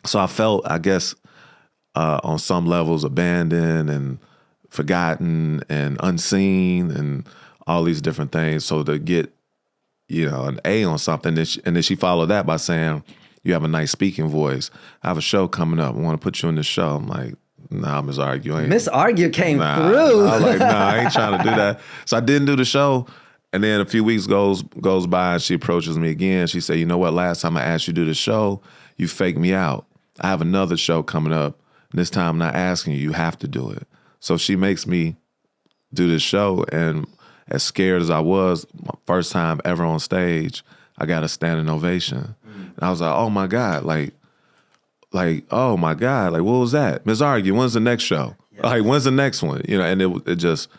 So I felt, I guess, on some levels abandoned and forgotten and unseen and all these different things. So to get, an A on something, and then she followed that by saying, you have a nice speaking voice. I have a show coming up. I want to put you in the show. I'm like, nah, Miss Argue ain't. Miss Argue came through. I was like, nah, I ain't trying to do that. So I didn't do the show. And then a few weeks goes by and she approaches me again. She said, you know what? Last time I asked you to do the show, you faked me out. I have another show coming up. This time I'm not asking you. You have to do it. So she makes me do this show. And as scared as I was, my first time ever on stage, I got a standing ovation. And I was like, oh my God, oh my God, what was that? Ms. Argue, when's the next show? Yes. Like, when's the next one? And it just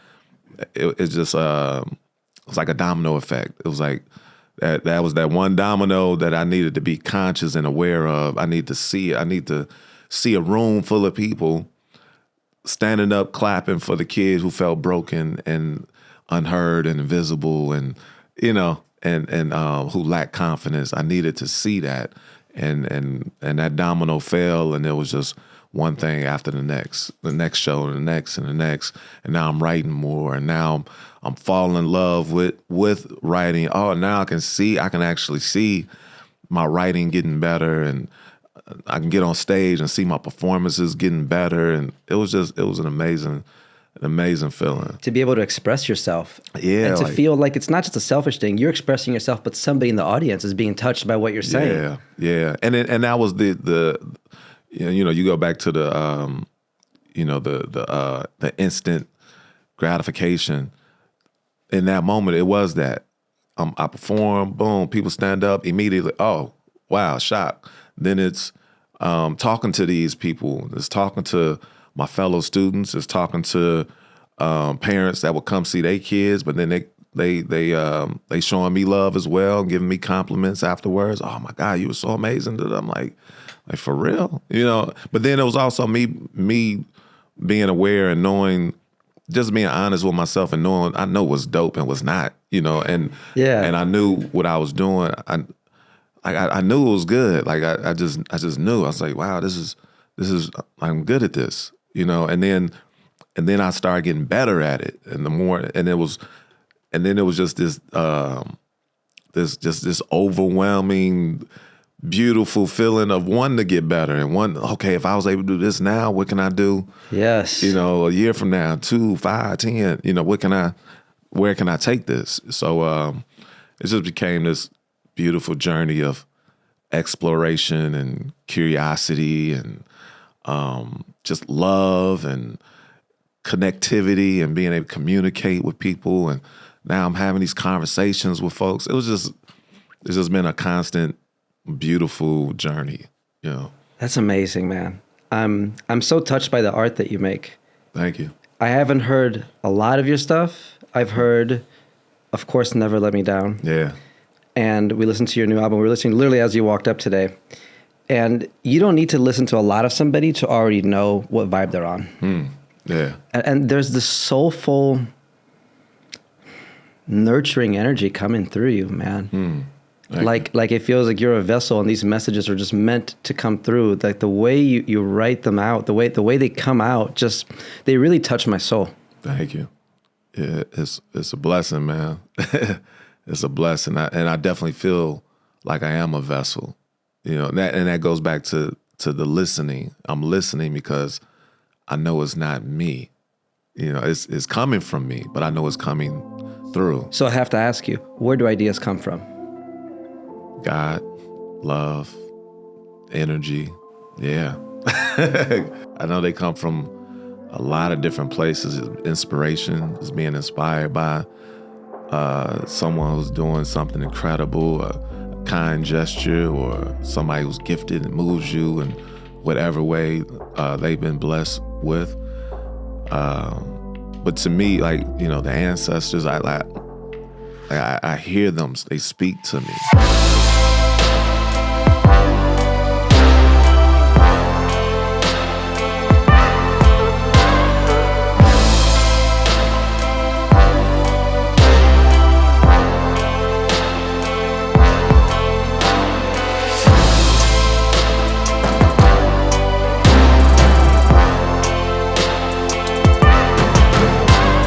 it's like a domino effect. It was like that was that one domino that I needed to be conscious and aware of. I need to see it. I need to see a room full of people standing up, clapping for the kids who felt broken and unheard and invisible and, who lacked confidence. I needed to see that. And that domino fell, and there was just one thing after the next show, and the next, and the next. And now I'm writing more, and now I'm falling in love with writing. Oh, now I can actually see my writing getting better, and I can get on stage and see my performances getting better. And it was an amazing feeling. To be able to express yourself. Yeah. And to feel like it's not just a selfish thing. You're expressing yourself, but somebody in the audience is being touched by what you're saying. Yeah. And that was the you go back to the instant gratification. In that moment, it was that. I perform, boom, people stand up immediately. Oh, wow, shock. Then it's talking to these people. It's talking to my fellow students. It's talking to parents that would come see their kids, but then they showing me love as well, giving me compliments afterwards. Oh my God, you were so amazing. I'm like for real, But then it was also me being aware and knowing, just being honest with myself and knowing I know what's dope and what's not, and I knew what I was doing. I knew it was good. Like I just knew. I was like, wow, this is I'm good at this. And then I started getting better at it, and then it was just this overwhelming, beautiful feeling of wanting to get better and okay, if I was able to do this now, what can I do? Yes. A year from now, 2, 5, 10, where can I take this? So it just became this beautiful journey of exploration and curiosity and just love and connectivity and being able to communicate with people. And now I'm having these conversations with folks. It's just been a constant, beautiful journey, That's amazing, man. I'm so touched by the art that you make. Thank you. I haven't heard a lot of your stuff. I've heard, of course, Never Let Me Down. Yeah. And we listened to your new album. We were listening literally as you walked up today. And you don't need to listen to a lot of somebody to already know what vibe they're on. Yeah. And there's this soulful, nurturing energy coming through you, man. Like it feels like you're a vessel, and these messages are just meant to come through. Like the way you write them out, the way they come out, just they really touch my soul. Thank you. Yeah, it's a blessing, man. It's a blessing, and I definitely feel like I am a vessel. And that goes back to the listening. I'm listening because I know it's not me. It's coming from me, but I know it's coming through. So I have to ask you, where do ideas come from? God, love, energy. Yeah. I know they come from a lot of different places. Inspiration is being inspired by someone who's doing something incredible, a kind gesture, or somebody who's gifted and moves you in whatever way they've been blessed with. But to me, the ancestors, I hear them, they speak to me.